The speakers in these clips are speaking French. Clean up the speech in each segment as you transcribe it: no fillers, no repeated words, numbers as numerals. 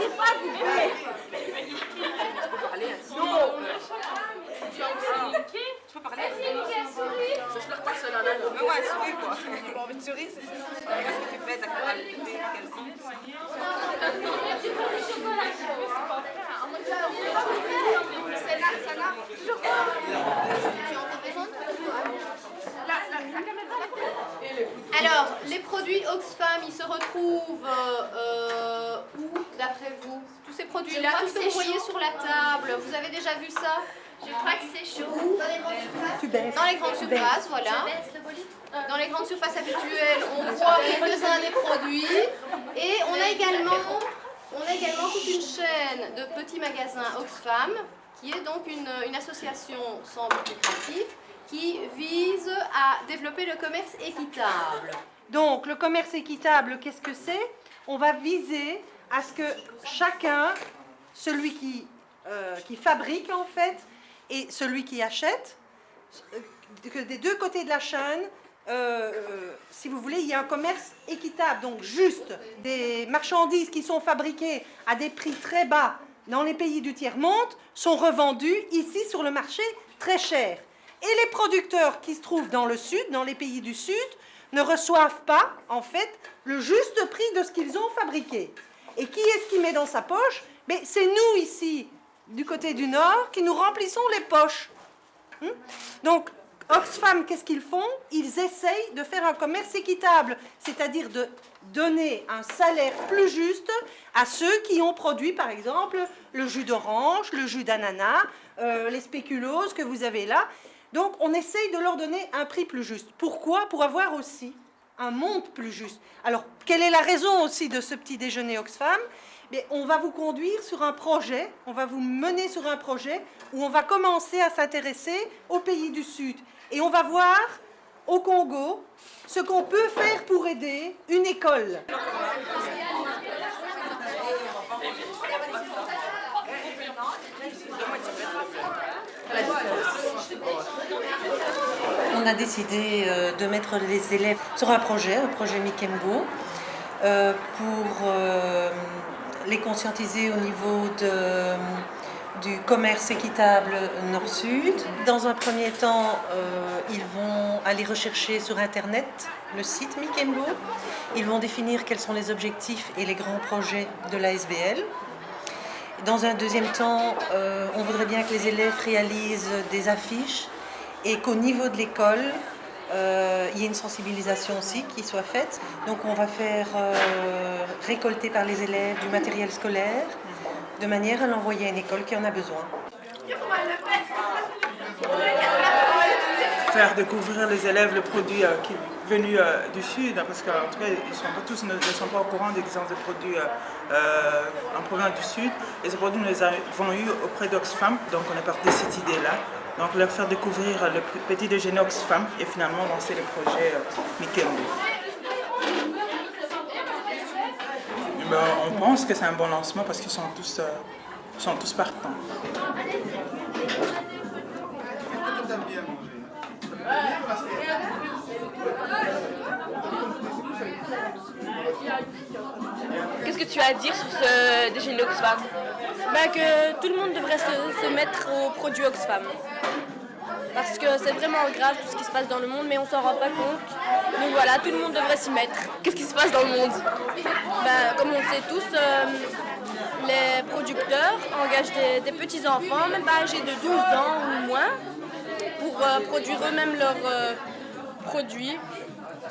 n'arrive pas à googler. Non. Tu peux parler. Je leur passe là. Mais ouais, souris quoi. Bon, mais tu souris, c'est ça. Qu'est-ce que tu fais? T'as quoi? Alors, les produits Oxfam, ils se retrouvent où, d'après vous? Tous ces produits-là, tout ce que vous voyez sur la table, vous avez déjà vu ça? Je crois que c'est chaud. Dans les grandes surfaces, voilà. Dans les grandes surfaces habituelles, on voit quelques-uns des produits. Et on a également toute une chaîne de petits magasins Oxfam, qui est donc une association sans but lucratif, qui vise à développer le commerce équitable. Donc, le commerce équitable, qu'est-ce que c'est? On va viser à ce que chacun, celui qui fabrique en fait, et celui qui achète, que des deux côtés de la chaîne, si vous voulez, il y a un commerce équitable, donc juste des marchandises qui sont fabriquées à des prix très bas dans les pays du tiers-monde sont revendues ici sur le marché très cher. Et les producteurs qui se trouvent dans le sud, dans les pays du sud, ne reçoivent pas, en fait, le juste prix de ce qu'ils ont fabriqué. Et qui est-ce qui met dans sa poche? Mais c'est nous, ici, du côté du nord, qui nous remplissons les poches. Donc, Oxfam, qu'est-ce qu'ils font? Ils essayent de faire un commerce équitable, c'est-à-dire de donner un salaire plus juste à ceux qui ont produit, par exemple, le jus d'orange, le jus d'ananas, les spéculoos que vous avez là. Donc, on essaye de leur donner un prix plus juste. Pourquoi? Pour avoir aussi un monde plus juste. Alors, quelle est la raison aussi de ce petit déjeuner Oxfam? Mais on va vous conduire sur un projet, on va vous mener sur un projet où on va commencer à s'intéresser aux pays du Sud. Et on va voir au Congo ce qu'on peut faire pour aider une école. On a décidé de mettre les élèves sur un projet Mikembo, pour les conscientiser au niveau du commerce équitable nord-sud. Dans un premier temps, ils vont aller rechercher sur Internet le site Mikembo. Ils vont définir quels sont les objectifs et les grands projets de l'ASBL. Dans un deuxième temps, on voudrait bien que les élèves réalisent des affiches et qu'au niveau de l'école, il y ait une sensibilisation aussi qui soit faite. Donc on va faire récolter par les élèves du matériel scolaire de manière à l'envoyer à une école qui en a besoin. Faire découvrir les élèves le produit qui est venu du Sud, parce qu'en tout cas, tous ne sont pas au courant des exemples de produits en provenance du Sud. Et ces produits, nous les avons eus auprès d'Oxfam, donc on est parti de cette idée-là. Donc leur faire découvrir le petit déjeuner Oxfam et finalement lancer le projet Mikembo. On pense que c'est un bon lancement parce qu'ils sont tous partants. Qu'est-ce que tu as à dire sur ce déjeuner Oxfam? Que tout le monde devrait se mettre aux produits Oxfam. Parce que c'est vraiment grave tout ce qui se passe dans le monde, mais on s'en rend pas compte. Donc voilà, tout le monde devrait s'y mettre. Qu'est-ce qui se passe dans le monde? Comme on le sait tous, les producteurs engagent des petits-enfants, même pas âgés de 12 ans ou moins, pour produire eux-mêmes leurs produits.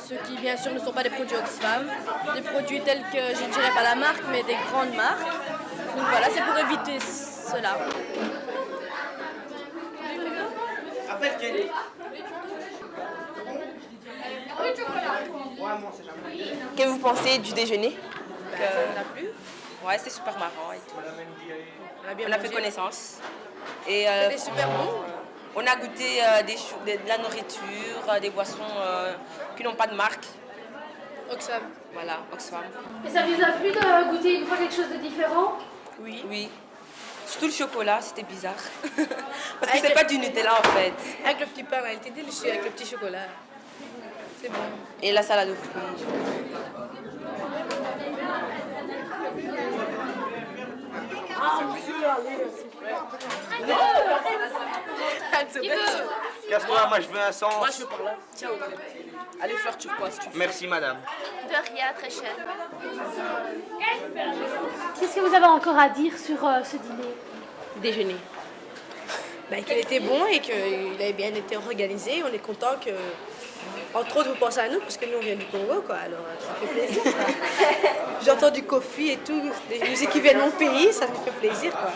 Ceux qui, bien sûr, ne sont pas des produits Oxfam. Des produits tels que, je ne dirais pas la marque, mais des grandes marques. Donc voilà, c'est pour éviter cela. Qu'est-ce que vous pensez du déjeuner? On a plu. Ouais, c'était super marrant et tout. On a fait connaissance. Et C'était super bon. on a goûté de la nourriture, des boissons qui n'ont pas de marque. Oxfam. Voilà, Oxfam. Et ça vous a plu de goûter une fois quelque chose de différent? Oui. Oui. Surtout le chocolat, c'était bizarre. Parce que c'est pas du Nutella en fait. Avec le petit pain, elle était délicieux avec le petit chocolat. C'est bon. Et la salade aux fruits. Casse-toi, moi je veux un sens. Moi, je veux par là. Tiens, allez, fleur turquoise. Merci madame. De rien, très cher. Qu'est-ce que vous avez encore à dire sur ce dîner? Déjeuner. Qu'il était bon et qu'il avait bien été organisé. On est content que, entre autres, vous pensez à nous parce que nous on vient du Congo, quoi. Alors ça fait plaisir. J'entends du Kofi et tout, des musiques qui viennent de mon pays, ça me fait plaisir, quoi.